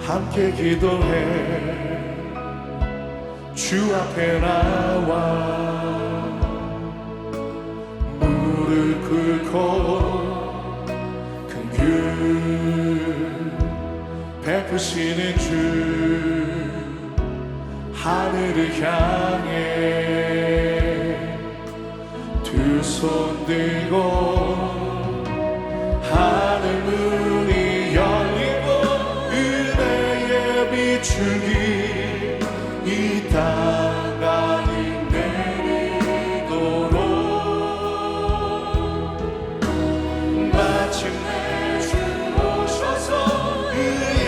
함께 기도해 주 앞에 나와 무릎 꿇고 긍휼 베푸시는 주 하늘을 향해 두 손 들고 하늘 문이 열리고 은혜의 비추기 이 땅까지 내리도록 마침내 주 오셔서 의의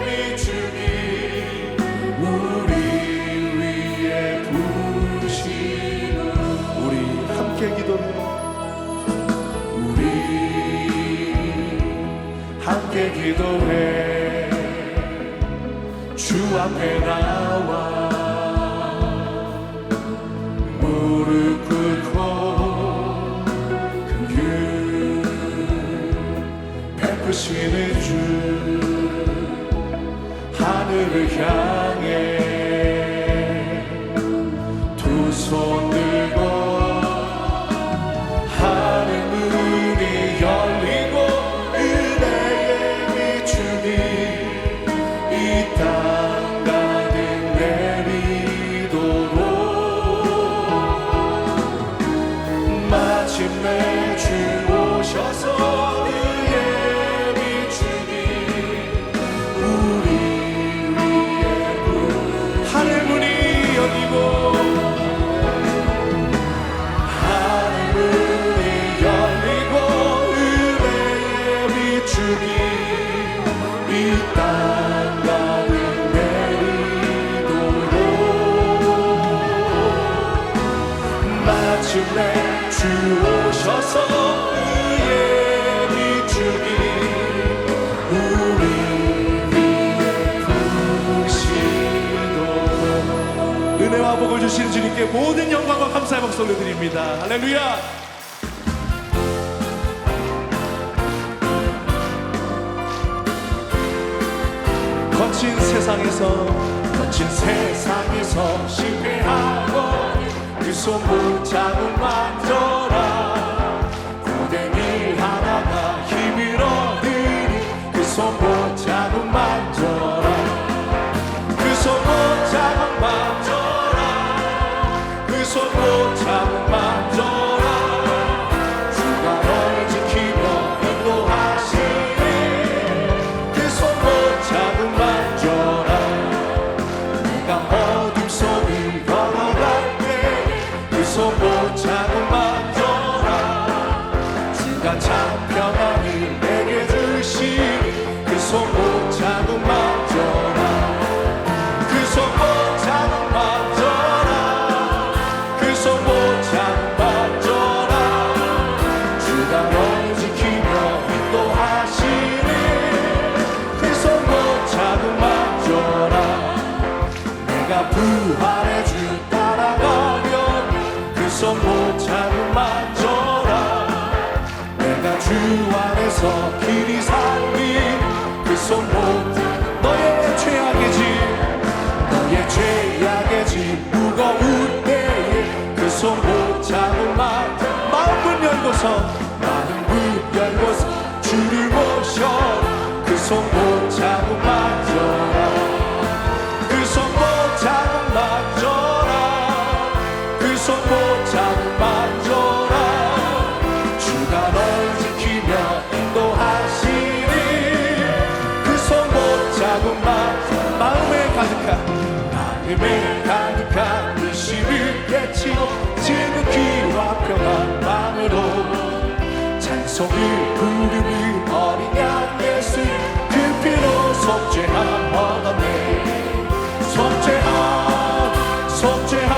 비추기 우리 위에 부시는 우리 함께 기도해 우리 함께 기도해 주 앞에 나와 무릎 꿇고 긍휼 베푸시는 주 하늘을 향해 두 손 들고 하늘 문이 열리고 은혜의 비추기 이 땅 가득 내리도록 마침내 주 오셔서 의의 비추기 우리 위에 하늘 문이 열리고 하늘 문이 열리고 은혜의 비추기 이 땅 마침내 주 오셔서 의의 비추기 우리 위에 부으시도록 은혜와 복을 주신 주님께 모든 영광과 감사의 박수 올려드립니다. 할렐루야. 거친 세상에서 실패하고 그 손 붙잡고 만져라 고된 일 하나가 힘을 얻으니 그 손 붙잡고 만져라 그 손 붙잡고 만져라 그 손 붙잡고 만져라 주가 너를 지키며 인도하시니 그 손 붙잡고 만져라 내가 어둠 속을 걸어갈 그 손 붙잡고 만져라 주가 참 평안을 내게 주시니 그 손 붙잡고 만져라 그 손 붙잡고 만져라 그 손 붙잡고 만져라 주가 너를 지키며 인도하시니 그 손 붙잡고 만져라 내가 부활의 주 따라가며 그 손 붙잡고 만져라 내가 주 안에서 길이 살리 그 손 붙잡고 너의 죄악의 짐 무거울 때에 그 손 붙잡고 마음 문 열고서 주를 모셔 그 손 붙잡고 만져라 그 손 붙잡고 만져라 그 손 붙잡고 만져라 주가 널 지키며 인도하시니 그 손 붙잡고 마음에 가득한 의심을 깨치고 지극히 화평한 마음으로 찬송을 부르는 어린 양 예수 그 피로 속죄함 얻었네 속죄함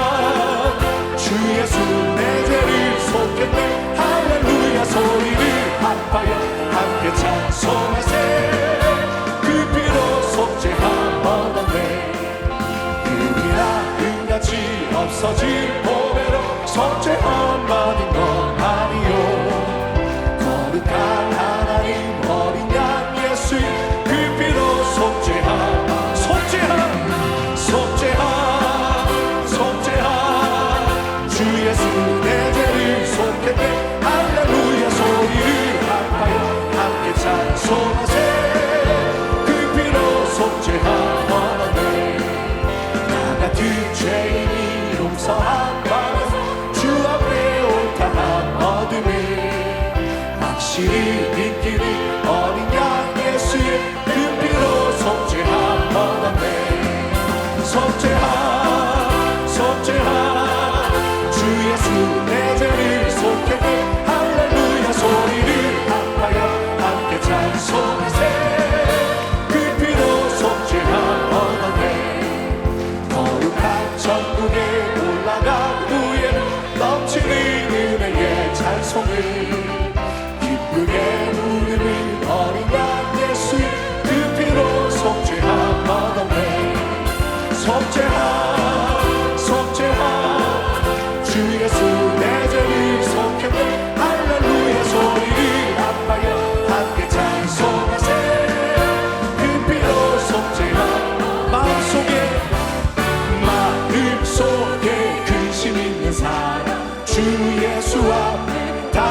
주 예수 내 죄를 속했네 할렐루야 소리를 합하여 함께 찬송하세 그 피로 속죄함 얻었네 금이나 은같이 없어질 보배로 속죄함 받은 건 아니요 거룩한 하나님 어린 양 예수 그 피로 속죄함 찬송하세 그 피로 속죄하네 나 같은 죄인이 용서한 마음 주 앞에 옳다한 어둠을 확실히 믿기는 어린 양 예수의 그 피로 속죄하네 속죄한 주 예수 내 죄를 속했네 할렐루야 소리를 합하여 함께 찬송하세 그 피로 속죄하네 거룩한 천국에 올라간 후에 넘치는 은혜의 찬송을 기쁘게 부르는 어린 양 예수의 그 피로 속죄하네 속죄한 주 예수 내 죄를 속했네 할렐루야 소리를 합하여 함께 찬송하세 그 피로 속죄한 마음속에 근심 있는 사람 주 예수 앞에 다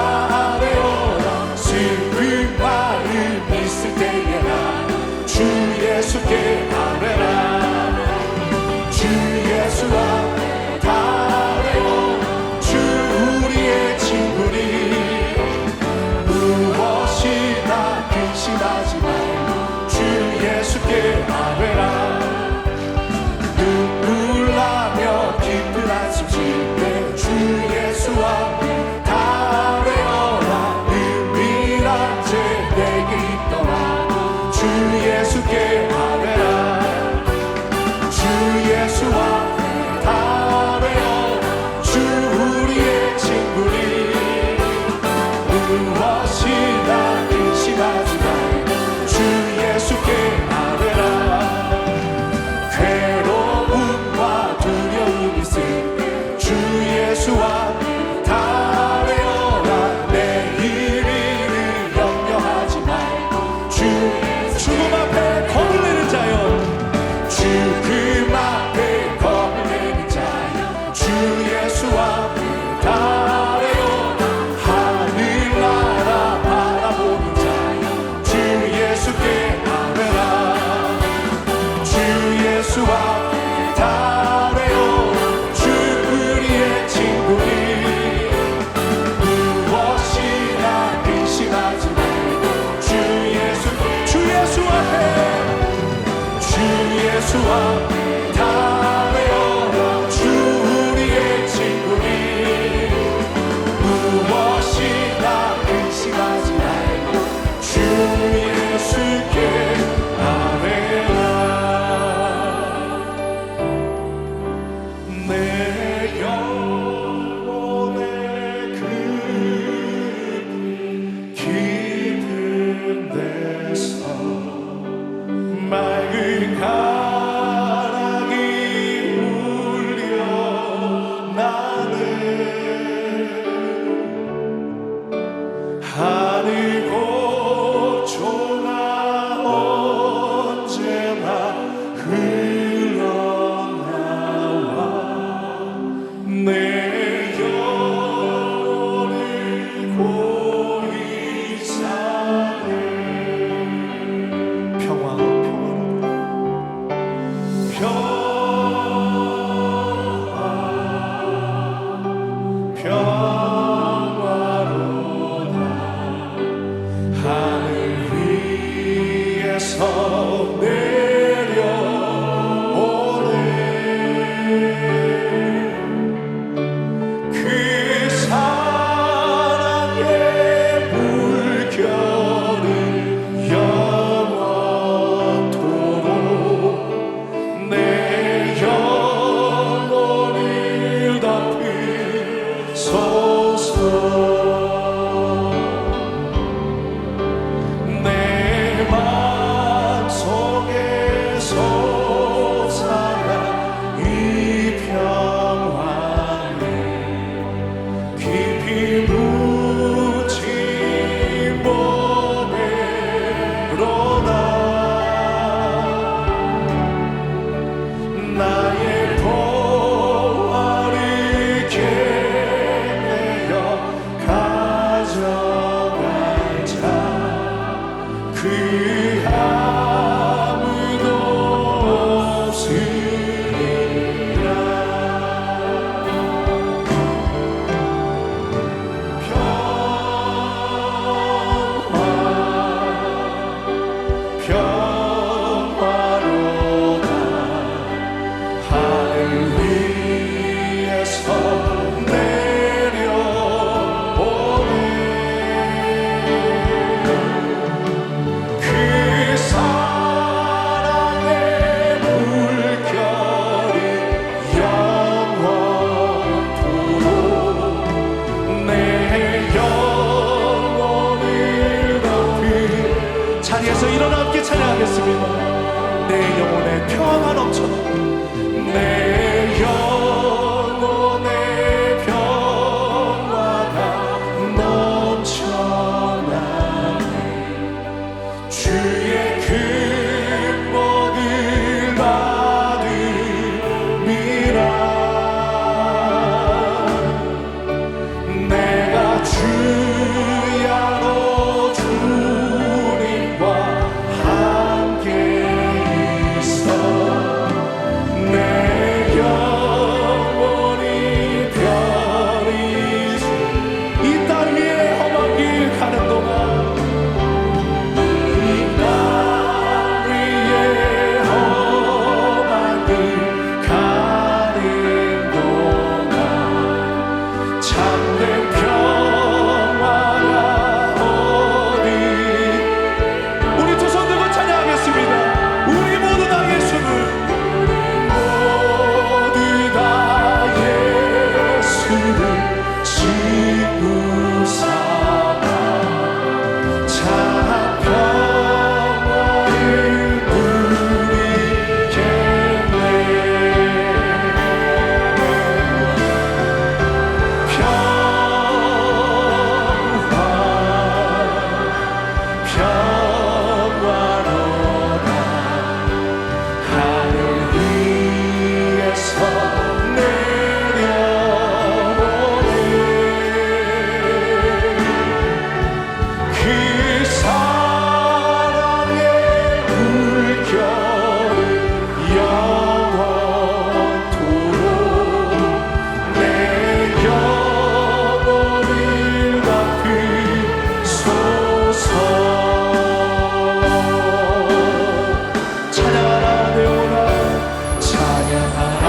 아뢰어라 슬픈 마음 있을 때에나 주 예수께 아뢰라 주 예수 앞에 다 아뢰어 주 우리의 친구니 무엇이나 근심하지 말고 주 예수께 아뢰라 눈물 나며 깊은 한숨 쉴 때 주 예수 앞에 다 아뢰어라 은밀한 죄 내게 있더라 주 예수께 아뢰라 주 예수 앞에 다 아뢰어 주 우리의 친구니 무엇이나 근심하지 말고 주 예수께 아뢰라 괴로움과 두려움 있을 때 주 예수 앞에 다 아뢰어라 내일을 염려하지 말고 주 죽음 앞에 겁을 내는 자여 죽음 앞에 겁을 내는 자여 주 예수 앞에 다 아뢰어라 하늘나라 바라보는 자여 주 예수께 아뢰라 주 예수 앞에 다 아뢰어 주 우리의 친구니 무엇이나 근심하지 말고 주 예수 앞에 다 아뢰어라 주 우리의 친구니 무엇이나 근심하지 말고 주 예수께 아뢰라 내 영혼의 그 깊은 데서 맑은 가랑이 울려 나네 하늘 고초가 언제나 흘러나와 내 영혼을 고이 사네 평화로다 하늘 위에서 내려오네 그 사랑의 물결을 영원토록 내 영혼을 덮으소서 내 맘속 아무도 없으리라. 평화로다. 하늘 위에서 내려오네. 그 사랑의 물결이 영원토록 내 영혼을 덮이. 자리에서 일어나 함께 찬양하겠습니다. 내 영혼에 평화가 넘쳐나. 내 영혼의 평화가 넘쳐나네. 주의 근본을 받음이라. 내가 주야로 주님과 함께 있어. 내 영혼이 별이 이 땅 위에 험한 길 가는 동안 이 땅 위에 험한 길 가는 동안 참된 평화가 어디. 우리 두 손 들고 찬양하겠습니다. 우리 모두 다 예수를 모두 다 예수를 친구 삼아 참 평화를 누리겠네. 평화로다. 하늘 위에서 내려오네. 그 사랑의 물결 영원토록 내 영혼을 덮이소서. 찬양하라 내 영혼아. 찬양하라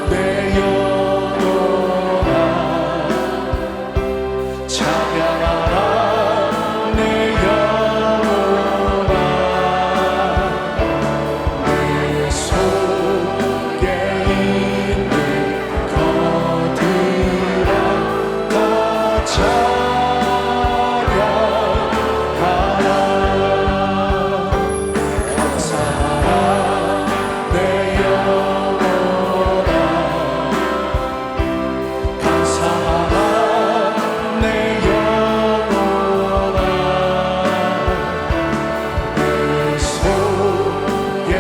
내 영혼아. 찬양하라 내 영혼아. 내 속에 있는 것들아 다 찬양하라. 감사하라 내 영혼아. 감사하라 내 영혼아. 내 속에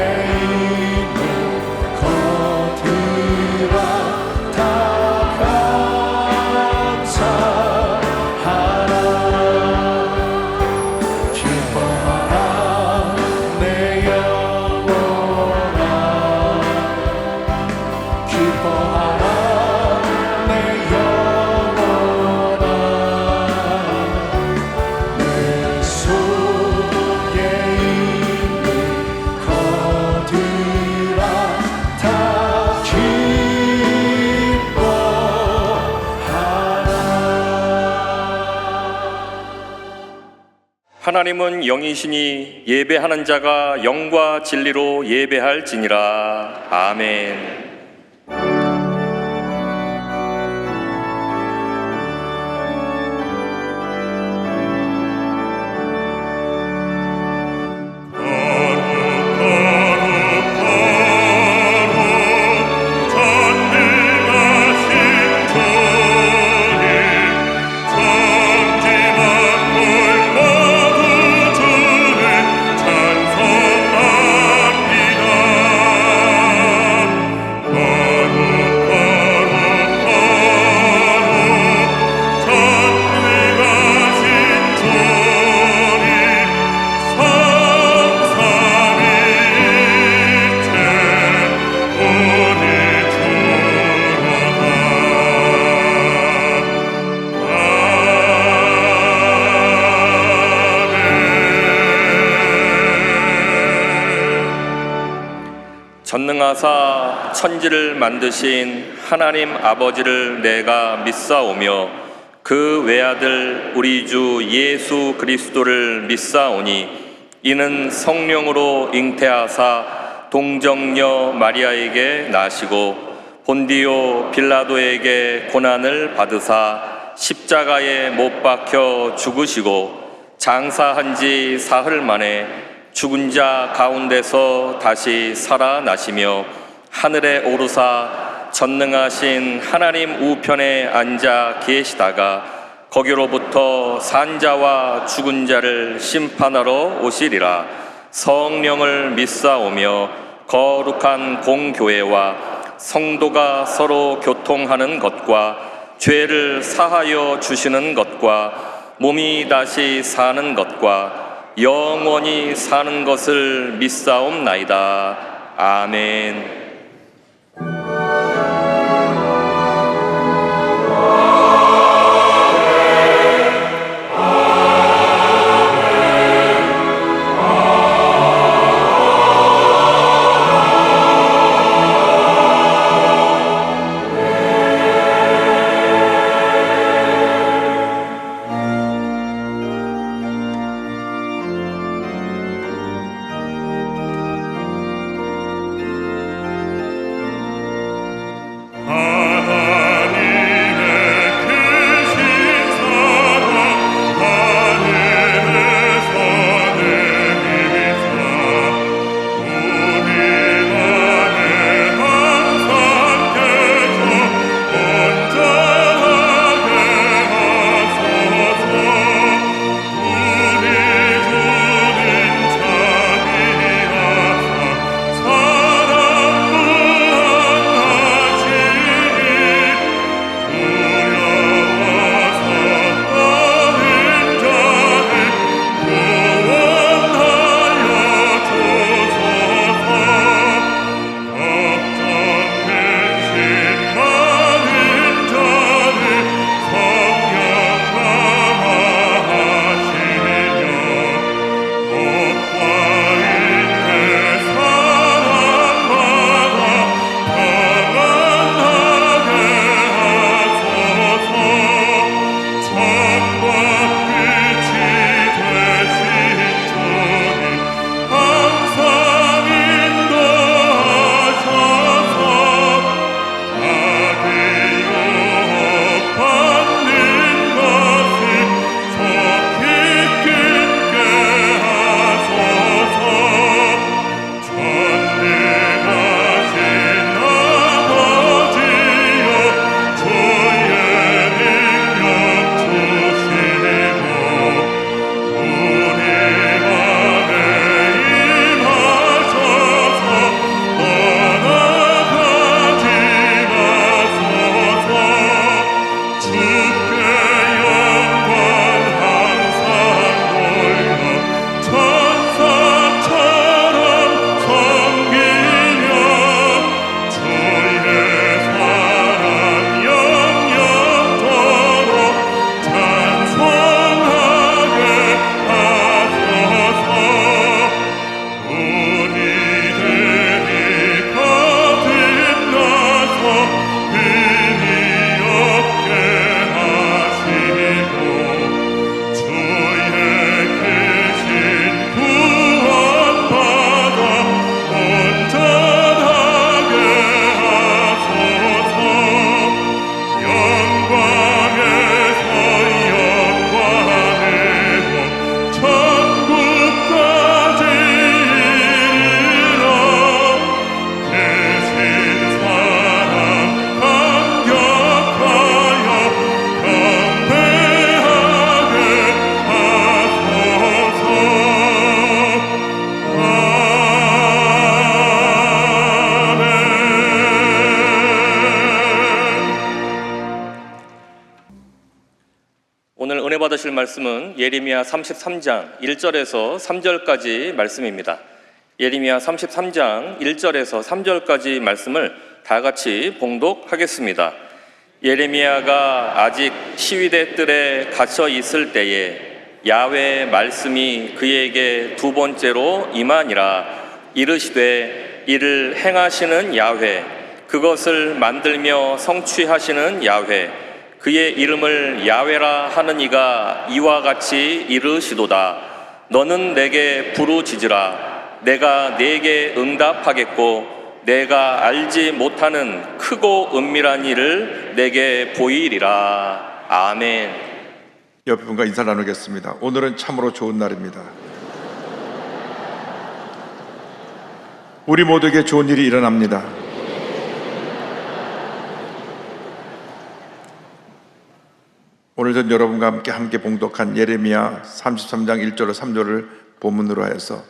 있는 것들아 다 감사하라. 기뻐하라 내 영혼아. 기뻐하라 내 영혼아. 내 속에 있는 것들아 다 기뻐하라. 하나님은 영이시니 예배하는 자가 영과 진리로 예배할지니라. 아멘. 전능하사 천지를 만드신 하나님 아버지를 내가 믿사오며 그 외아들 우리 주 예수 그리스도를 믿사오니 이는 성령으로 잉태하사 동정녀 마리아에게 나시고 본디오 빌라도에게 고난을 받으사 십자가에 못 박혀 죽으시고 장사한 지 사흘 만에 죽은 자 가운데서 다시 살아나시며 하늘에 오르사 전능하신 하나님 우편에 앉아 계시다가 거기로부터 산자와 죽은 자를 심판하러 오시리라. 성령을 믿사오며 거룩한 공교회와 성도가 서로 교통하는 것과 죄를 사하여 주시는 것과 몸이 다시 사는 것과 영원히 사는 것을 믿사옵나이다. 아멘. 받으실 말씀은 예레미야 33장 1절에서 3절까지 말씀입니다. 예레미야 33장 1절에서 3절까지 말씀을 다 같이 봉독하겠습니다. 예레미야가 아직 시위대 뜰에 갇혀 있을 때에 야훼의 말씀이 그에게 두 번째로 임하니라. 이르시되 이를 행하시는 야훼, 그것을 만들며 성취하시는 야훼, 그의 이름을 야훼라 하는 이가 이와 같이 이르시도다. 너는 내게 부르짖으라. 내가 네게 응답하겠고 내가 알지 못하는 크고 은밀한 일을 내게 보이리라. 아멘. 옆에 분과 인사 나누겠습니다. 오늘은 참으로 좋은 날입니다. 우리 모두에게 좋은 일이 일어납니다. 오늘 전 여러분과 함께 봉독한 예레미야 33장 1절로 3절을 본문으로 해서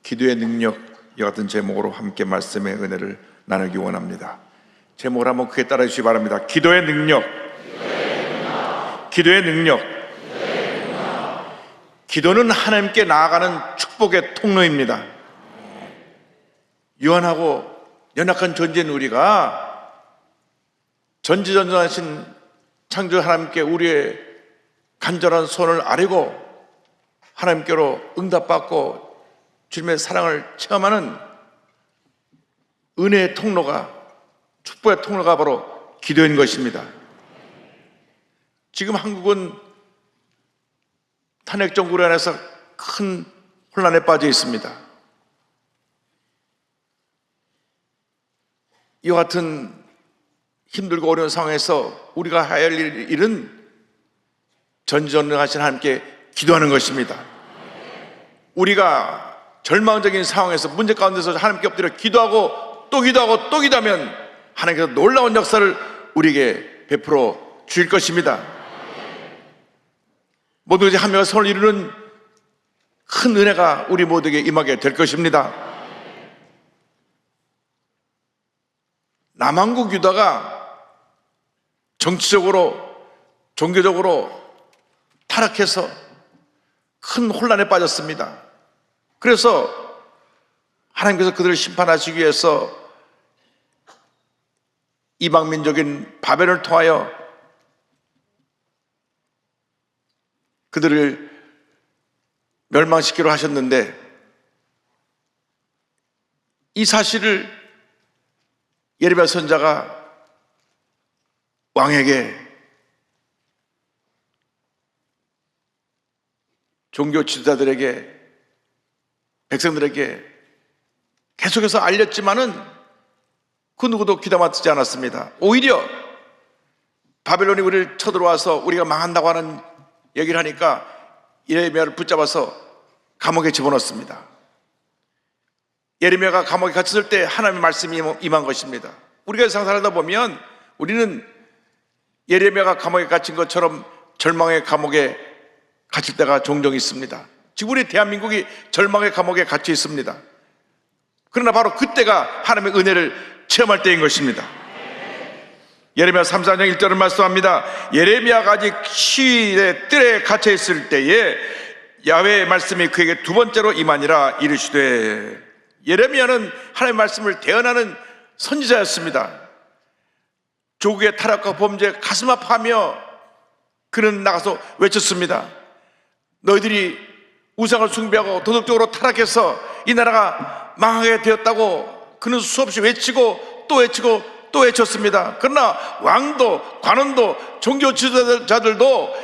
기도의 능력 이와 같은 제목으로 함께 말씀의 은혜를 나누기 원합니다. 제목을 한번 크게 따라 주시기 바랍니다. 기도의 능력. 기도의 능력. 기도는 하나님께 나아가는 축복의 통로입니다. 유한하고 연약한 존재인 우리가 전지전능하신 창조 하나님께 우리의 간절한 손을 아뢰고 하나님께로 응답받고 주님의 사랑을 체험하는 은혜의 통로가, 축복의 통로가 바로 기도인 것입니다. 지금 한국은 탄핵 정부로 인해서 큰 혼란에 빠져 있습니다. 이와 같은 힘들고 어려운 상황에서 우리가 해야 할 일은 전지전능하신 하나님께 기도하는 것입니다. 우리가 절망적인 상황에서 문제 가운데서 하나님께 엎드려 기도하고 또 기도하고 또 기도하면 하나님께서 놀라운 역사를 우리에게 베풀어 주실 것입니다. 모든 것이 하며 손을 이루는 큰 은혜가 우리 모두에게 임하게 될 것입니다. 남한국 유다가 정치적으로 종교적으로 타락해서 큰 혼란에 빠졌습니다. 그래서 하나님께서 그들을 심판하시기 위해서 이방민족인 바벨을 통하여 그들을 멸망시키려 하셨는데 이 사실을 예레미야 선지자가 왕에게, 종교 지도자들에게, 백성들에게 계속해서 알렸지만은 그 누구도 귀담아 듣지 않았습니다. 오히려 바벨론이 우리를 쳐들어와서 우리가 망한다고 하는 얘기를 하니까 예레미야를 붙잡아서 감옥에 집어넣습니다. 예레미야가 감옥에 갇혔을 때 하나님의 말씀이 임한 것입니다. 우리가 세상 살다 보면 우리는 예레미야가 감옥에 갇힌 것처럼 절망의 감옥에 갇힐 때가 종종 있습니다. 지금 우리 대한민국이 절망의 감옥에 갇혀 있습니다. 그러나 바로 그때가 하나님의 은혜를 체험할 때인 것입니다. 예레미야 34장 1절을 말씀합니다. 예레미야가 아직 시위의 뜰에 갇혀 있을 때에 야훼의 말씀이 그에게 두 번째로 임하니라 이르시되, 예레미야는 하나님의 말씀을 대언하는 선지자였습니다. 조국의 타락과 범죄에 가슴 아파하며 그는 나가서 외쳤습니다. 너희들이 우상을 숭배하고 도덕적으로 타락해서 이 나라가 망하게 되었다고 그는 수없이 외치고 또 외치고 또 외쳤습니다. 그러나 왕도 관원도 종교 지도자들도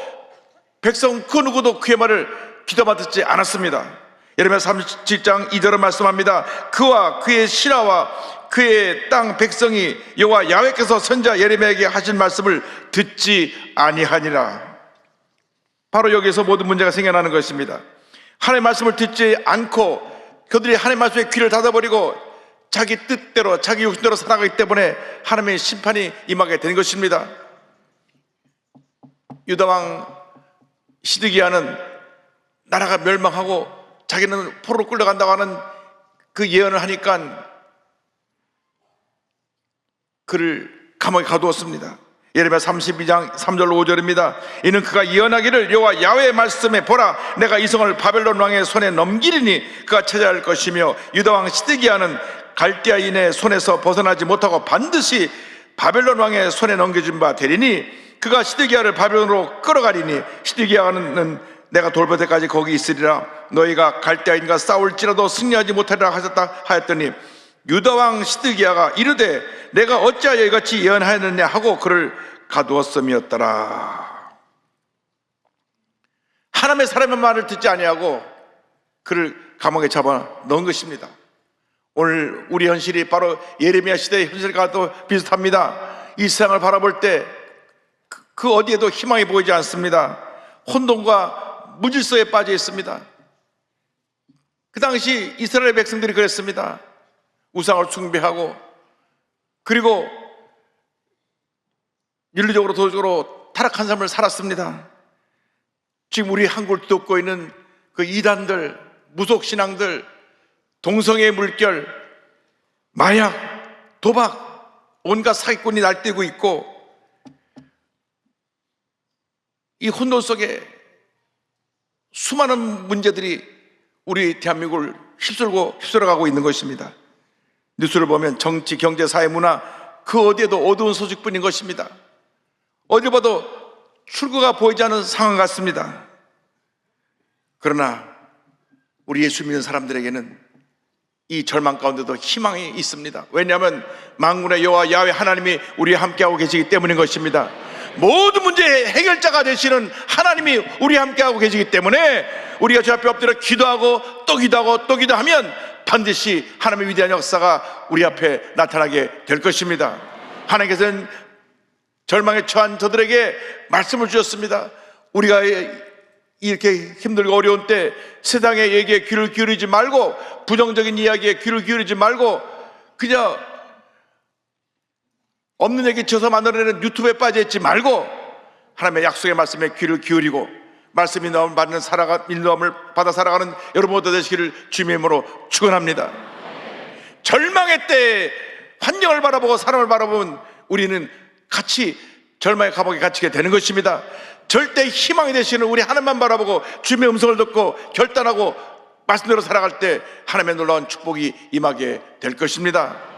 백성 그 누구도 그의 말을 귀담아 듣지 않았습니다. 예레미야 37장 2절을 말씀합니다. 그와 그의 신하와 그의 땅 백성이 여호와 야훼께서 선지자 예레미야에게 하신 말씀을 듣지 아니하니라. 바로 여기서 모든 문제가 생겨나는 것입니다. 하나님의 말씀을 듣지 않고 그들이 하나님의 말씀에 귀를 닫아버리고 자기 뜻대로 자기 욕심대로 살아가기 때문에 하나님의 심판이 임하게 된 것입니다. 유다왕 시드기야는 나라가 멸망하고 자기는 포로로 끌려간다고 하는 그 예언을 하니까 그를 감옥에 가두었습니다. 예레미야 32장 3절 5절입니다. 이는 그가 예언하기를 여호와 야훼의 말씀에 보라, 내가 이 성을 바벨론 왕의 손에 넘기리니 그가 차지할 것이며 유다 왕 시드기야는 갈대아인의 손에서 벗어나지 못하고 반드시 바벨론 왕의 손에 넘겨준 바 되리니 그가 시드기야를 바벨론으로 끌어가리니 시드기야는 내가 돌볼 때까지 거기 있으리라. 너희가 갈대아인과 싸울지라도 승리하지 못하리라 하셨다 하였더니 유다 왕 시드기야가 이르되 내가 어찌하여 이같이 예언하였느냐 하고 그를 가두었음이었더라. 하나님의 사람의 말을 듣지 아니하고 그를 감옥에 잡아 넣은 것입니다. 오늘 우리 현실이 바로 예레미야 시대의 현실과도 비슷합니다. 이 세상을 바라볼 때 그 어디에도 희망이 보이지 않습니다. 혼돈과 무질서에 빠져 있습니다. 그 당시 이스라엘 백성들이 그랬습니다. 우상을 숭배하고 그리고 윤리적으로 도덕적으로 타락한 삶을 살았습니다. 지금 우리 한국을 뒤덮고 있는 그 이단들, 무속신앙들, 동성애 물결, 마약, 도박, 온갖 사기꾼이 날뛰고 있고 이 혼돈 속에 수많은 문제들이 우리 대한민국을 휩쓸어가고 있는 것입니다. 뉴스를 보면 정치, 경제, 사회, 문화 그 어디에도 어두운 소식뿐인 것입니다. 어디 봐도 출구가 보이지 않는 상황 같습니다. 그러나 우리 예수 믿는 사람들에게는 이 절망 가운데도 희망이 있습니다. 왜냐하면 만군의 여호와 야훼 하나님이 우리와 함께하고 계시기 때문인 것입니다. 모든 문제의 해결자가 되시는 하나님이 우리와 함께하고 계시기 때문에 우리가 주 앞에 엎드려 기도하고 또 기도하고 또 기도하면 반드시 하나님의 위대한 역사가 우리 앞에 나타나게 될 것입니다. 하나님께서는 절망에 처한 저들에게 말씀을 주셨습니다. 우리가 이렇게 힘들고 어려운 때 세상의 얘기에 귀를 기울이지 말고 부정적인 이야기에 귀를 기울이지 말고 그냥 없는 얘기 쳐서 만들어내는 유튜브에 빠져있지 말고 하나님의 약속의 말씀에 귀를 기울이고 말씀 인도함을 받는 인도함을 받아 살아가는 여러분 모두 되시기를 주님의 이름으로 축원합니다. 절망의 때에 환경을 바라보고 사람을 바라보면 우리는 같이 절망의 감옥에 갇히게 되는 것입니다. 절대 희망이 되시는 우리 하나님만 바라보고 주님의 음성을 듣고 결단하고 말씀대로 살아갈 때 하나님의 놀라운 축복이 임하게 될 것입니다.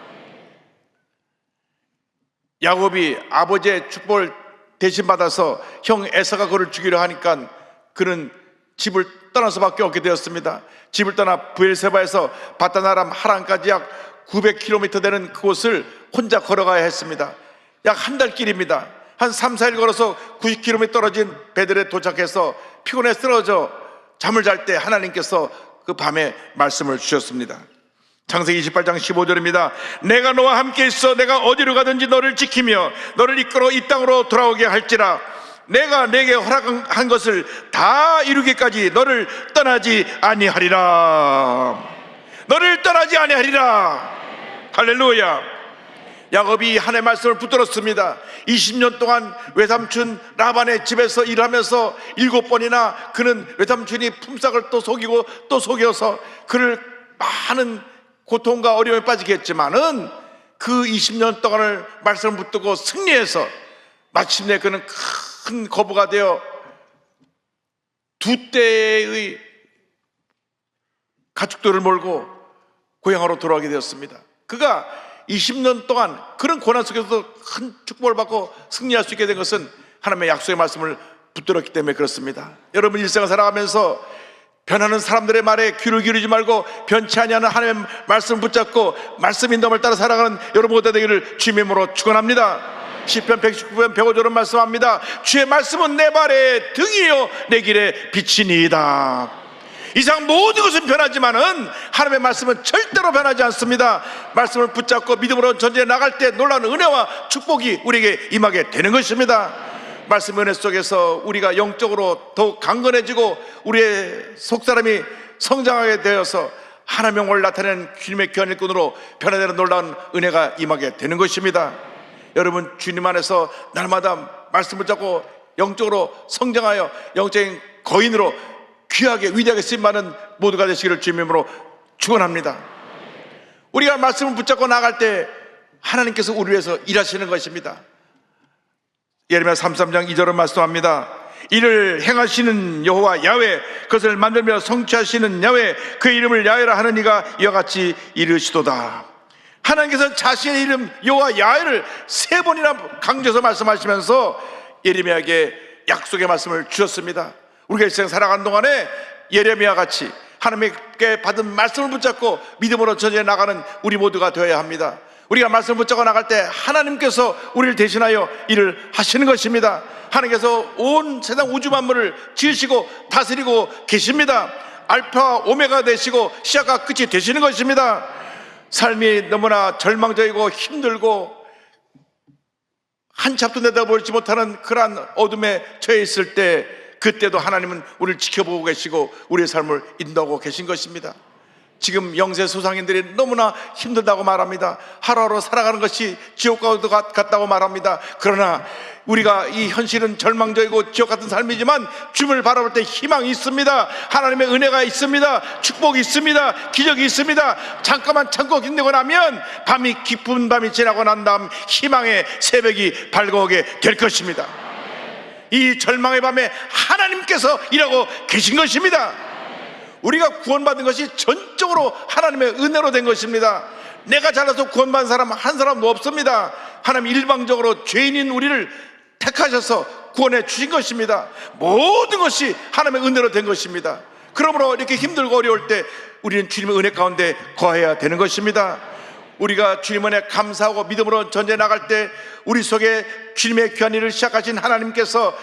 야곱이 아버지의 축복을 대신 받아서 형 에사가 그를 죽이려 하니까 그는 집을 떠날 수밖에 없게 되었습니다. 집을 떠나 브엘세바에서 바다나람 하란까지 약 900km 되는 그곳을 혼자 걸어가야 했습니다. 약 한 달 길입니다. 한 3, 4일 걸어서 90km 떨어진 베들에 도착해서 피곤해 쓰러져 잠을 잘 때 하나님께서 그 밤에 말씀을 주셨습니다. 창세기 28장 15절입니다. 내가 너와 함께 있어 내가 어디로 가든지 너를 지키며 너를 이끌어 이 땅으로 돌아오게 할지라. 내가 내게 허락한 것을 다 이루기까지 너를 떠나지 아니하리라. 너를 떠나지 아니하리라. 할렐루야. 야곱이 하나님의 말씀을 붙들었습니다. 20년 동안 외삼촌 라반의 집에서 일하면서 7번이나 그는 외삼촌이 품삯을 또 속이고 또 속여서 그를 많은 고통과 어려움에 빠지게 했지만은 그 20년 동안을 말씀을 붙들고 승리해서 마침내 그는 큰 거부가 되어 2대의 가축들을 몰고 고향으로 돌아오게 되었습니다. 그가 20년 동안 그런 고난 속에서도 큰 축복을 받고 승리할 수 있게 된 것은 하나님의 약속의 말씀을 붙들었기 때문에 그렇습니다. 여러분 일생을 살아가면서 변하는 사람들의 말에 귀를 기울이지 말고 변치 아니하는 하나님의 말씀을 붙잡고 말씀 인도함을 따라 살아가는 여러분 모두 되기를 주님의 이름으로 축원합니다. 시편 119편 105절은 말씀합니다. 주의 말씀은 내 발의 등이요 내 길의 빛이니이다. 이상 모든 것은 변하지만은 하나님의 말씀은 절대로 변하지 않습니다. 말씀을 붙잡고 믿음으로 전쟁에 나갈 때 놀라운 은혜와 축복이 우리에게 임하게 되는 것입니다. 말씀 은혜 속에서 우리가 영적으로 더욱 강건해지고 우리의 속사람이 성장하게 되어서 하나님의 영광을 나타내는 주님의 귀한 일꾼으로 변화되는 놀라운 은혜가 임하게 되는 것입니다. 여러분 주님 안에서 날마다 말씀 붙잡고 영적으로 성장하여 영적인 거인으로 귀하게 위대하게 쓰임받는 모두가 되시기를 주님의 이름으로 축원합니다. 우리가 말씀을 붙잡고 나갈 때 하나님께서 우리 위해서 일하시는 것입니다. 예레미야 33장 2절은 말씀합니다. 이를 행하시는 여호와 야훼 그것을 만들며 성취하시는 야훼 그 이름을 야훼라 하는 이가 이와 같이 이르시도다. 하나님께서 자신의 이름 여호와 야훼를 3번이나 강조해서 말씀하시면서 예레미야에게 약속의 말씀을 주셨습니다. 우리가 일생 살아가는 동안에 예레미야 같이 하나님께 받은 말씀을 붙잡고 믿음으로 전해 나가는 우리 모두가 되어야 합니다. 우리가 말씀을 붙잡고 나갈 때 하나님께서 우리를 대신하여 일을 하시는 것입니다. 하나님께서 온 세상 우주 만물을 지으시고 다스리고 계십니다. 알파와 오메가 되시고 시작과 끝이 되시는 것입니다. 삶이 너무나 절망적이고 힘들고 한치 앞도 내다보지 못하는 그러한 어둠에 처해 있을 때, 그때도 하나님은 우리를 지켜보고 계시고 우리의 삶을 인도하고 계신 것입니다. 지금 영세 소상인들이 너무나 힘들다고 말합니다. 하루하루 살아가는 것이 지옥과도 같다고 말합니다. 그러나 우리가 이 현실은 절망적이고 지옥 같은 삶이지만 주님을 바라볼 때 희망이 있습니다. 하나님의 은혜가 있습니다. 축복이 있습니다. 기적이 있습니다. 잠깐만 참고 힘내고 나면 밤이 깊은 밤이 지나고 난 다음 희망의 새벽이 밝아오게 될 것입니다. 이 절망의 밤에 하나님께서 일하고 계신 것입니다. 우리가 구원받은 것이 전적으로 하나님의 은혜로 된 것입니다. 내가 잘나서 구원받은 사람 한 사람도 없습니다. 하나님 일방적으로 죄인인 우리를 택하셔서 구원해 주신 것입니다. 모든 것이 하나님의 은혜로 된 것입니다. 그러므로 이렇게 힘들고 어려울 때 우리는 주님의 은혜 가운데 거해야 되는 것입니다. 우리가 주님 은혜 감사하고 믿음으로 전쟁에 나갈 때 우리 속에 주님의 귀한 일을 시작하신 하나님께서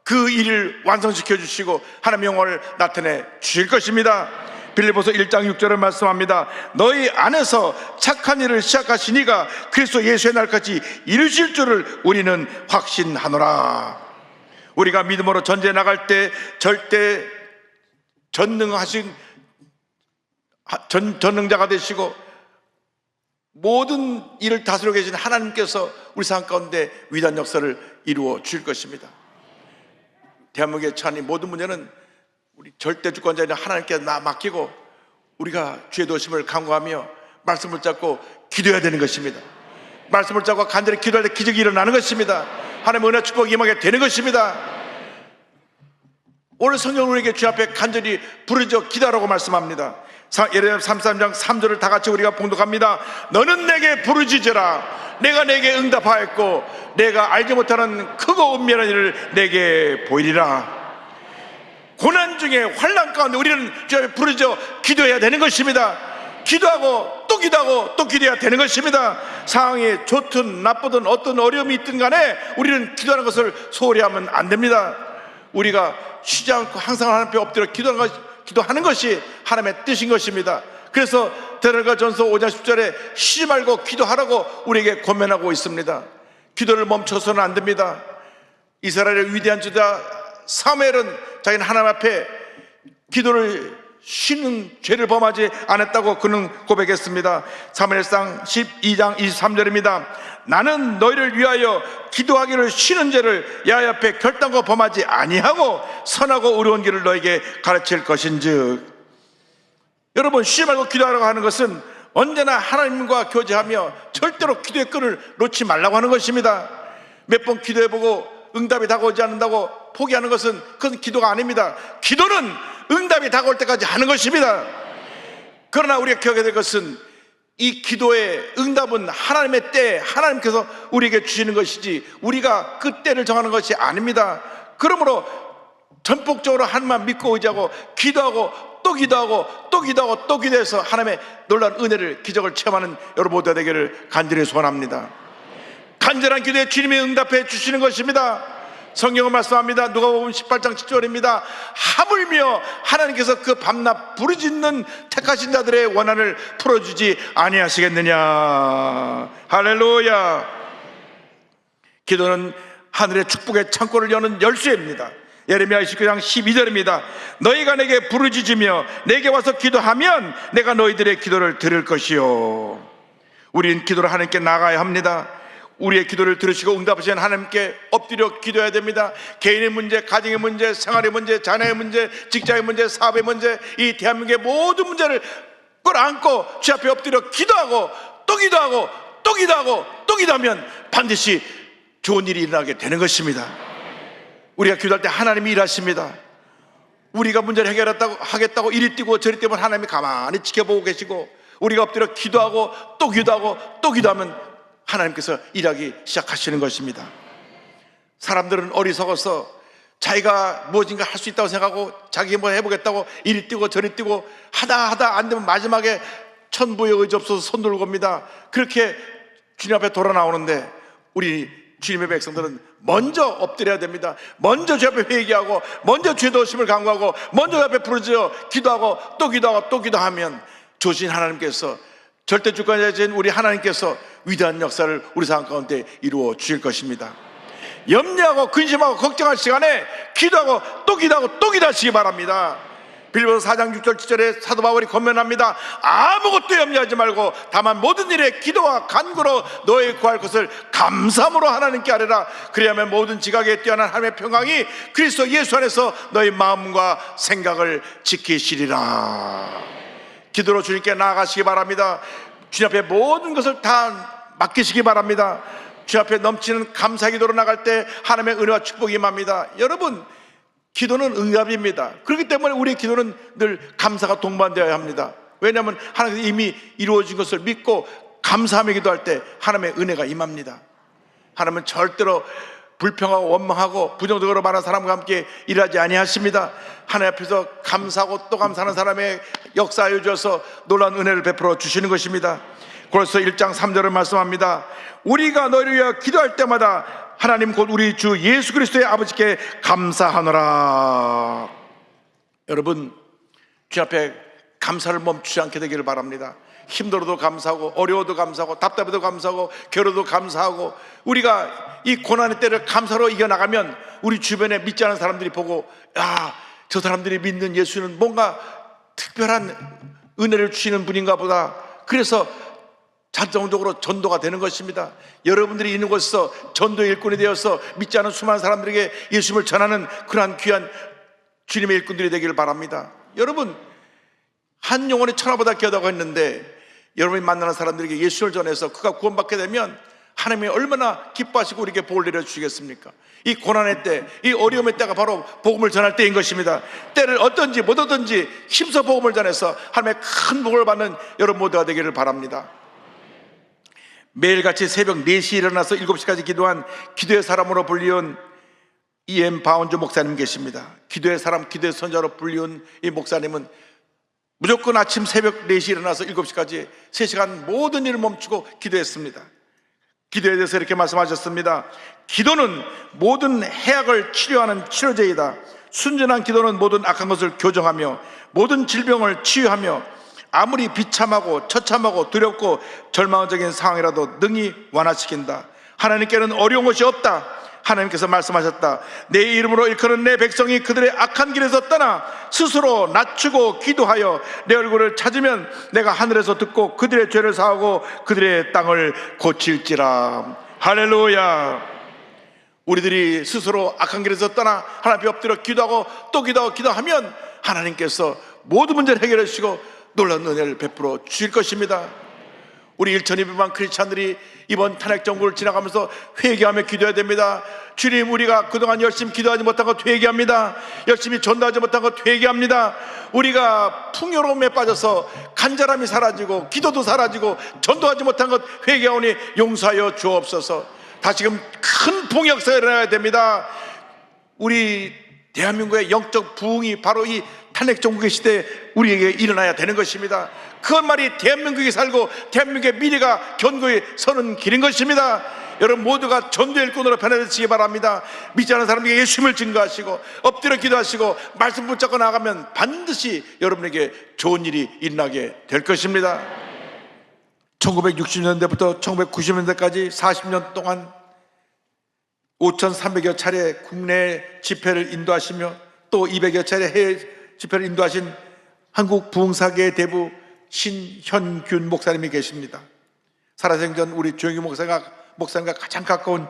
그 일을 완성시켜 주시고 하나님의 영광을 나타내 주실 것입니다. 빌립보서 1장 6절을 말씀합니다. 너희 안에서 착한 일을 시작하신 이가 그리스도 예수의 날까지 이루실 줄을 우리는 확신하노라. 우리가 믿음으로 전쟁에 나갈 때 절대 전능자가 되시고 모든 일을 다스리고 계신 하나님께서 우리 삶 가운데 위대한 역사를 이루어 주실 것입니다. 대한민국에 처한 모든 문제는 우리 절대 주권자인 하나님께 맡기고 우리가 주의 도심을 간구하며 말씀을 잡고 기도해야 되는 것입니다. 말씀을 잡고 간절히 기도할 때 기적이 일어나는 것입니다. 하나님의 은혜 축복이 임하게 되는 것입니다. 오늘 성경은 우리에게 주 앞에 간절히 부르짖어 기도하라고 말씀합니다. 예레미야 33장 3절을 다 같이 우리가 봉독합니다. 너는 내게 부르짖으라. 내가 내게 응답하였고 내가 알지 못하는 크고 은밀한 일을 내게 보이리라. 고난 중에 환난 가운데 우리는 주 앞에 부르짖어 기도해야 되는 것입니다. 기도하고 또 기도하고 또 기도해야 되는 것입니다. 상황이 좋든 나쁘든 어떤 어려움이 있든 간에 우리는 기도하는 것을 소홀히 하면 안 됩니다. 우리가 쉬지 않고 항상 하나님 앞에 엎드려 기도하는 것이 하나님의 뜻인 것입니다. 그래서 데살로니가전서 5장 10절에 쉬지 말고 기도하라고 우리에게 권면하고 있습니다. 기도를 멈춰서는 안 됩니다. 이스라엘의 위대한 주자 사무엘은 자기는 하나님 앞에 기도를 쉬는 죄를 범하지 않았다고 그는 고백했습니다. 사무엘상 12장 23절입니다. 나는 너희를 위하여 기도하기를 쉬는 죄를 야훼 앞에 결단코 범하지 아니하고 선하고 의로운 길을 너에게 가르칠 것인즉. 여러분, 쉬지 말고 기도하라고 하는 것은 언제나 하나님과 교제하며 절대로 기도의 끈을 놓지 말라고 하는 것입니다. 몇 번 기도해보고 응답이 다가오지 않는다고 포기하는 것은 그건 기도가 아닙니다. 기도는 응답이 다가올 때까지 하는 것입니다. 그러나 우리가 기억해야 될 것은 이 기도의 응답은 하나님의 때 하나님께서 우리에게 주시는 것이지 우리가 그 때를 정하는 것이 아닙니다. 그러므로 전폭적으로 하나님만 믿고 의지하고 기도하고 또 기도하고 또 기도하고 또 기도해서 하나님의 놀라운 은혜를 기적을 체험하는 여러분 모두가 되기를 간절히 소원합니다. 간절한 기도에 주님이 응답해 주시는 것입니다. 성경은 말씀합니다. 누가복음 18장 10절입니다. 하물며 하나님께서 그 밤낮 부르짖는 택하신 자들의 원한을 풀어주지 아니하시겠느냐. 할렐루야. 기도는 하늘의 축복의 창고를 여는 열쇠입니다. 예레미야 29장 12절입니다. 너희가 내게 부르짖으며 내게 와서 기도하면 내가 너희들의 기도를 들을 것이요. 우리는 기도를 하나님께 나가야 합니다. 우리의 기도를 들으시고 응답하시는 하나님께 엎드려 기도해야 됩니다. 개인의 문제, 가정의 문제, 생활의 문제, 자녀의 문제, 직장의 문제, 사업의 문제, 이 대한민국의 모든 문제를 끌어안고 주 앞에 엎드려 기도하고 또 기도하고 또 기도하고 또 기도하면 반드시 좋은 일이 일어나게 되는 것입니다. 우리가 기도할 때 하나님이 일하십니다. 우리가 문제를 해결하겠다고 이리 뛰고 저리 뛰면 하나님이 가만히 지켜보고 계시고 우리가 엎드려 기도하고 또 기도하고 또 기도하면 하나님께서 일하기 시작하시는 것입니다. 사람들은 어리석어서 자기가 무엇인가 할 수 있다고 생각하고 자기 뭐 해보겠다고 이리 뛰고 저리 뛰고 하다 안 되면 마지막에 천부의 의지 없어서 손 들고 옵니다. 그렇게 주님 앞에 돌아 나오는데 우리 주님의 백성들은 먼저 엎드려야 됩니다. 먼저 주 앞에 회개하고 먼저 죄 도심을 간구하고 먼저 주 앞에 부르짖어 기도하고 또 기도하고 또 기도하면 조신 하나님께서 절대 주권자이신 우리 하나님께서 위대한 역사를 우리 삶 가운데 이루어 주실 것입니다. 염려하고 근심하고 걱정할 시간에 기도하고 또 기도하고 또 기도하시기 바랍니다. 빌립보서 4장 6절 7절에 사도 바울이 권면합니다. 아무것도 염려하지 말고 다만 모든 일에 기도와 간구로 너의 구할 것을 감사함으로 하나님께 아뢰라. 그리하면 모든 지각에 뛰어난 하나님의 평강이 그리스도 예수 안에서 너의 마음과 생각을 지키시리라. 기도로 주님께 나아가시기 바랍니다. 주님 앞에 모든 것을 다 맡기시기 바랍니다. 주님 앞에 넘치는 감사 기도로 나갈 때 하나님의 은혜와 축복이 임합니다. 여러분, 기도는 응답입니다. 그렇기 때문에 우리의 기도는 늘 감사가 동반되어야 합니다. 왜냐하면 하나님께서 이미 이루어진 것을 믿고 감사하며 기도할 때 하나님의 은혜가 임합니다. 하나님은 절대로 불평하고 원망하고 부정적으로 말하는 사람과 함께 일하지 아니하십니다. 하나님 앞에서 감사하고 또 감사하는 사람의 역사하여 주셔서 놀라운 은혜를 베풀어 주시는 것입니다. 고린도서 1장 3절을 말씀합니다. 우리가 너희를 위하여 기도할 때마다 하나님 곧 우리 주 예수 그리스도의 아버지께 감사하노라. 여러분, 주 앞에 감사를 멈추지 않게 되기를 바랍니다. 힘들어도 감사하고 어려워도 감사하고 답답해도 감사하고 괴로워도 감사하고 우리가 이 고난의 때를 감사로 이겨나가면 우리 주변에 믿지 않은 사람들이 보고 야, 저 사람들이 믿는 예수는 뭔가 특별한 은혜를 주시는 분인가 보다. 그래서 자동적으로 전도가 되는 것입니다. 여러분들이 있는 곳에서 전도의 일꾼이 되어서 믿지 않은 수많은 사람들에게 예수님을 전하는 그러한 귀한 주님의 일꾼들이 되기를 바랍니다. 여러분, 한 영혼이 천하보다 귀하다고 했는데 여러분이 만나는 사람들에게 예수를 전해서 그가 구원받게 되면 하나님이 얼마나 기뻐하시고 우리에게 복을 내려주시겠습니까? 이 고난의 때, 이 어려움의 때가 바로 복음을 전할 때인 것입니다. 때를 어떤지 못 얻든지 힘써 복음을 전해서 하나님의 큰 복을 받는 여러분 모두가 되기를 바랍니다. 매일같이 새벽 4시에 일어나서 7시까지 기도한 기도의 사람으로 불리운 E.M. 바운조 목사님 계십니다. 기도의 사람, 기도의 선자로 불리운 이 목사님은 무조건 아침 새벽 4시에 일어나서 7시까지 3시간 모든 일을 멈추고 기도했습니다. 기도에 대해서 이렇게 말씀하셨습니다. 기도는 모든 해악을 치료하는 치료제이다. 순전한 기도는 모든 악한 것을 교정하며 모든 질병을 치유하며 아무리 비참하고 처참하고 두렵고 절망적인 상황이라도 능히 완화시킨다. 하나님께는 어려운 것이 없다. 하나님께서 말씀하셨다. 내 이름으로 일컫는 내 백성이 그들의 악한 길에서 떠나 스스로 낮추고 기도하여 내 얼굴을 찾으면 내가 하늘에서 듣고 그들의 죄를 사하고 그들의 땅을 고칠지라. 할렐루야. 우리들이 스스로 악한 길에서 떠나 하나님 앞에 엎드려 기도하고 또 기도하고 기도하면 하나님께서 모든 문제를 해결해 주시고 놀라운 은혜를 베풀어 주실 것입니다. 우리 1200만 크리스찬들이 이번 탄핵 정부를 지나가면서 회개하며 기도해야 됩니다. 주님, 우리가 그동안 열심히 기도하지 못한 것 회개합니다. 열심히 전도하지 못한 것 회개합니다. 우리가 풍요로움에 빠져서 간절함이 사라지고 기도도 사라지고 전도하지 못한 것 회개하오니 용서하여 주옵소서. 다시금 큰 풍역사가 일어나야 됩니다. 우리 대한민국의 영적 부흥이 바로 이 탄핵 정국의 시대에 우리에게 일어나야 되는 것입니다. 그것만이 대한민국이 살고 대한민국의 미래가 견고히 서는 길인 것입니다. 여러분 모두가 전도의 일꾼으로 변화되시기 바랍니다. 믿지 않는 사람에게 예수님을 증거하시고 엎드려 기도하시고 말씀 붙잡고 나가면 반드시 여러분에게 좋은 일이 일어나게 될 것입니다. 1960년대부터 1990년대까지 40년 동안 5,300여 차례 국내 집회를 인도하시며 또 200여 차례 해외 집회를 인도하신 한국 부흥사계의 대부 신현균 목사님이 계십니다. 살아생전 우리 조영규 목사님과 가장 가까운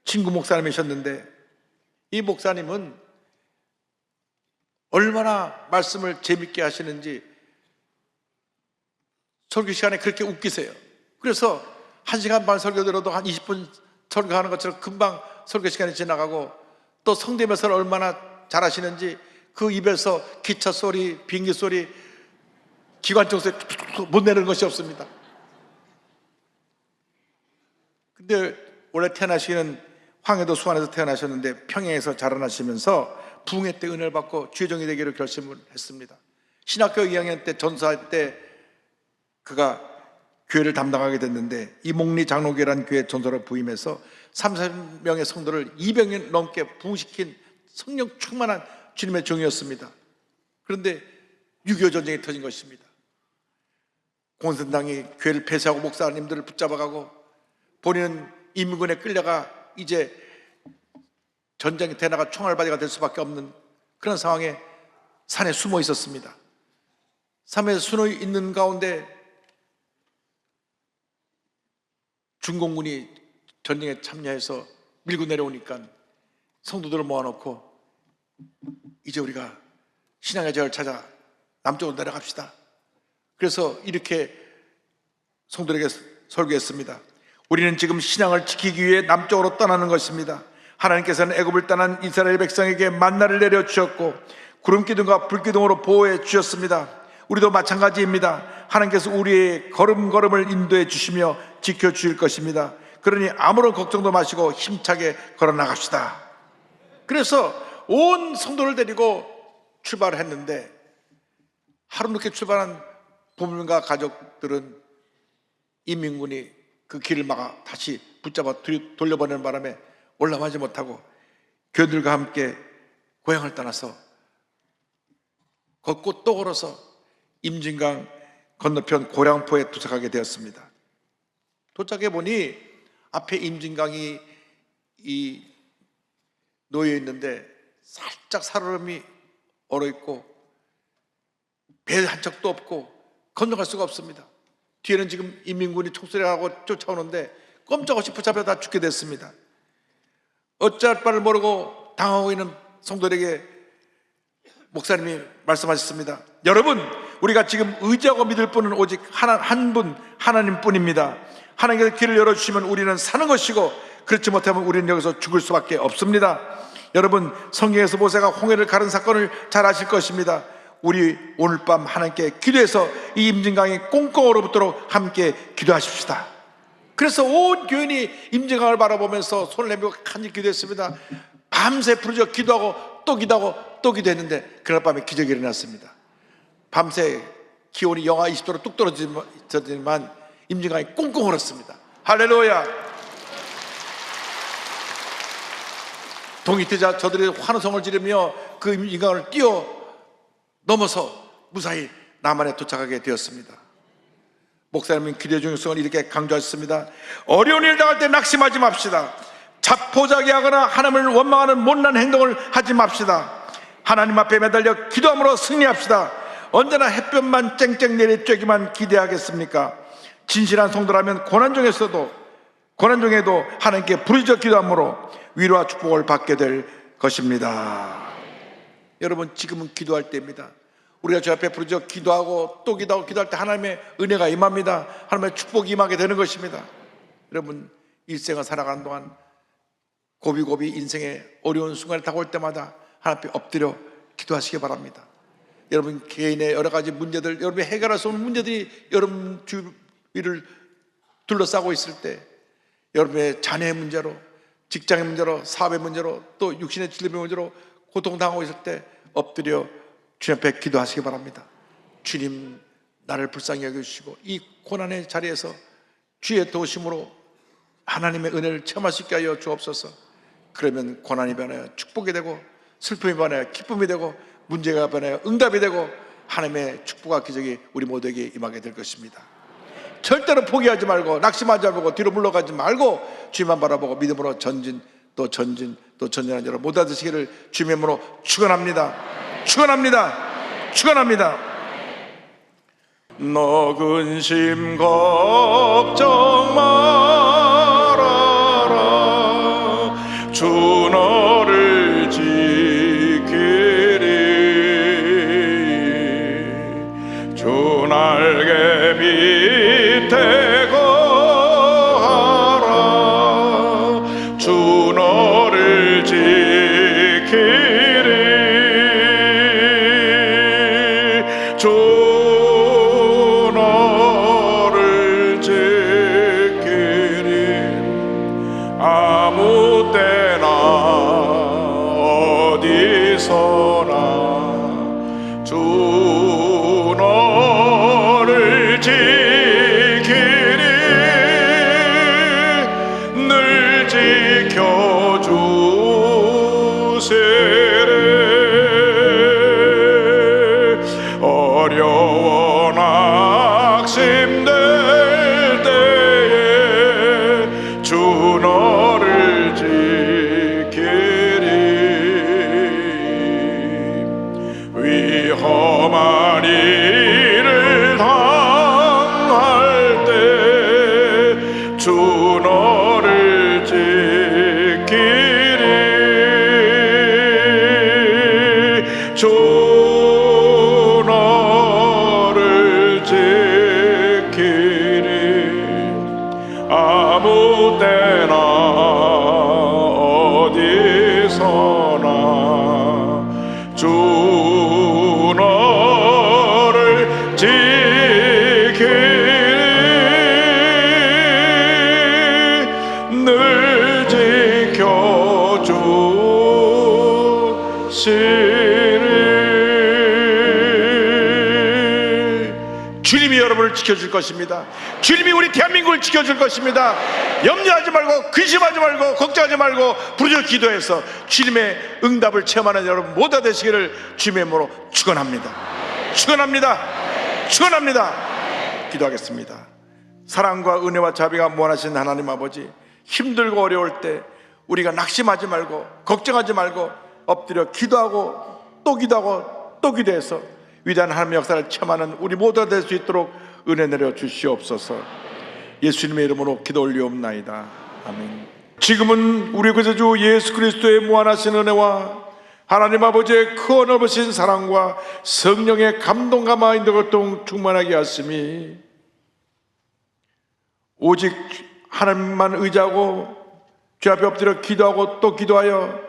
친구 목사님이셨는데 이 목사님은 얼마나 말씀을 재밌게 하시는지 설교 시간에 그렇게 웃기세요. 그래서 1시간 반 설교 들어도 한 20분 설교하는 것처럼 금방 설교 시간이 지나가고 또 성대면서를 얼마나 잘하시는지 그 입에서 기차 소리, 비행기 소리, 기관총 소리 못 내는 것이 없습니다. 근데 원래 태어나시기는 황해도 수안에서 태어나셨는데 평양에서 자라나시면서 부흥회 때 은혜를 받고 주의종이 되기로 결심을 했습니다. 신학교 2학년 때 전사할 때 그가 교회를 담당하게 됐는데 이몽리 장로교회라는 교회 전사로 부임해서 30명의 성도를 200년 넘게 부흥시킨 성령 충만한 주님의 종이었습니다. 그런데 6.25 전쟁이 터진 것입니다. 공산당이 교회를 폐쇄하고 목사님들을 붙잡아가고 본인은 인민군에 끌려가 이제 전쟁이 대나가 총알바지가 될 수밖에 없는 그런 상황에 산에 숨어 있었습니다. 산에 숨어 있는 가운데 중공군이 전쟁에 참여해서 밀고 내려오니까 성도들을 모아놓고 이제 우리가 신앙의 저를 찾아 남쪽으로 내려갑시다. 그래서 이렇게 성도들에게 설교했습니다. 우리는 지금 신앙을 지키기 위해 남쪽으로 떠나는 것입니다. 하나님께서는 애굽을 떠난 이스라엘 백성에게 만나를 내려주셨고 구름기둥과 불기둥으로 보호해 주셨습니다. 우리도 마찬가지입니다. 하나님께서 우리의 걸음걸음을 인도해 주시며 지켜주실 것입니다. 그러니 아무런 걱정도 마시고 힘차게 걸어나갑시다. 그래서 온 성도를 데리고 출발을 했는데 하루 늦게 출발한 부모님과 가족들은 인민군이 그 길을 막아 다시 붙잡아 돌려보내는 바람에 올라가지 못하고 교인들과 함께 고향을 떠나서 걷고 또 걸어서 임진강 건너편 고량포에 도착하게 되었습니다. 도착해 보니 앞에 임진강이 놓여 있는데 살짝 살얼음이 얼어 있고 배 한 척도 없고 건너갈 수가 없습니다. 뒤에는 지금 인민군이 총소리하고 쫓아오는데 꼼짝없이 붙잡혀 다 죽게 됐습니다. 어찌할 바를 모르고 당하고 있는 성도들에게 목사님이 말씀하셨습니다. 여러분, 우리가 지금 의지하고 믿을 분은 오직 한 분, 하나님뿐입니다. 하나님께서 길을 열어주시면 우리는 사는 것이고 그렇지 못하면 우리는 여기서 죽을 수밖에 없습니다. 여러분, 성경에서 모세가 홍해를 가른 사건을 잘 아실 것입니다. 우리 오늘 밤 하나님께 기도해서 이 임진강이 꽁꽁 얼어붙도록 함께 기도하십시다. 그래서 온 교인이 임진강을 바라보면서 손을 내밀고 간절히 기도했습니다. 밤새 부르짖어 기도하고 또 기도하고 또 기도했는데 그날 밤에 기적이 일어났습니다. 밤새 기온이 영하 20도로 뚝 떨어지지만 임진강이 꽁꽁 얼었습니다. 할렐루야. 동이 트자 저들이 환호성을 지르며 그 임진강을 뛰어 넘어서 무사히 남한에 도착하게 되었습니다. 목사님은 기도의 중요성을 이렇게 강조하셨습니다. 어려운 일 당할 때 낙심하지 맙시다. 자포자기하거나 하나님을 원망하는 못난 행동을 하지 맙시다. 하나님 앞에 매달려 기도함으로 승리합시다. 언제나 햇볕만 쨍쨍 내리쬐기만 기대하겠습니까? 진실한 성도라면 고난 중에도 하나님께 부르짖어 기도함으로 위로와 축복을 받게 될 것입니다. 여러분, 지금은 기도할 때입니다. 우리가 주 앞에 부르짖어 기도하고 또 기도할 때 하나님의 은혜가 임합니다. 하나님의 축복이 임하게 되는 것입니다. 여러분, 일생을 살아가는 동안 고비고비 인생의 어려운 순간에 다가올 때마다 하나님 앞에 엎드려 기도하시기 바랍니다. 여러분 개인의 여러 가지 문제들, 여러분이 해결할 수 없는 문제들이 여러분 주위를 둘러싸고 있을 때, 여러분의 자녀의 문제로, 직장의 문제로, 사업의 문제로, 또 육신의 질병의 문제로 고통당하고 있을 때 엎드려 주님 앞에 기도하시기 바랍니다. 주님, 나를 불쌍히 여겨주시고 이 고난의 자리에서 주의 도우심으로 하나님의 은혜를 체험할 수 있게 하여 주옵소서. 그러면 고난이 변하여 축복이 되고, 슬픔이 변하여 기쁨이 되고, 문제가 변하여 응답이 되고, 하나님의 축복과 기적이 우리 모두에게 임하게 될 것입니다. 절대로 포기하지 말고 낙심하지 말고 뒤로 물러가지 말고 주님만 바라보고 믿음으로 전진 또 전진하는 여러분 모두 되시기를 주님의 이름으로 축원합니다. 축원합니다. 너 근심 걱정 말아라. 주 너를 지키리. 주 날개 밑에 거하라. 주 너를 지키리. 주 너를 지키리. 아무 때 지키리 늘 지켜주시리 어려워 낙심될 때에 주 너를 지키리 위험한 일을 당할 때 주 너를 지키리 주 너를 지키리 아무 때나 어디서나 주 너를 지키리 늘 지켜주시리 주님이 여러분을 지켜줄 것입니다. 주님이 우리 대한민국을 지켜줄 것입니다. 염려하지 말고 근심하지 말고 걱정하지 말고 부르짖어 기도해서 주님의 응답을 체험하는 여러분 모두 되시기를 주님의 이름으로 축원합니다. 축원합니다. 축원합니다. 기도하겠습니다. 사랑과 은혜와 자비가 무한하신 하나님 아버지, 힘들고 어려울 때 우리가 낙심하지 말고 걱정하지 말고 엎드려 기도하고 또 기도하고 또 기도해서 위대한 하나님의 역사를 체험하는 우리 모두가 될 수 있도록 은혜 내려 주시옵소서. 예수님의 이름으로 기도 올리옵나이다. 아멘. 지금은 우리 구세주 예수 그리스도의 무한하신 은혜와 하나님 아버지의 크고 넓으신 사랑과 성령의 감동과 마인드 고통 충만하게 하심이 오직 하나님만 의지하고 주 앞에 엎드려 기도하고 또 기도하여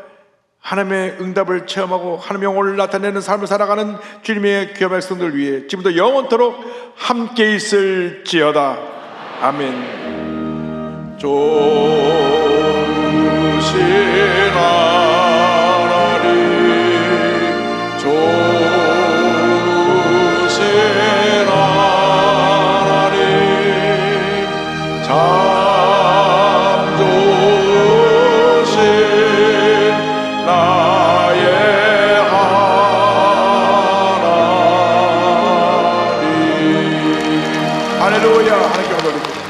하나님의 응답을 체험하고 하나님의 영혼을 나타내는 삶을 살아가는 주님의 귀한 백성들 위해 지금부터 영원토록 함께 있을지어다. 아멘. 좋으신 하나님, 좋으신 하나님, 참 좋으신 나의 하나님. 할렐루야. 하나님께 감사드립니다.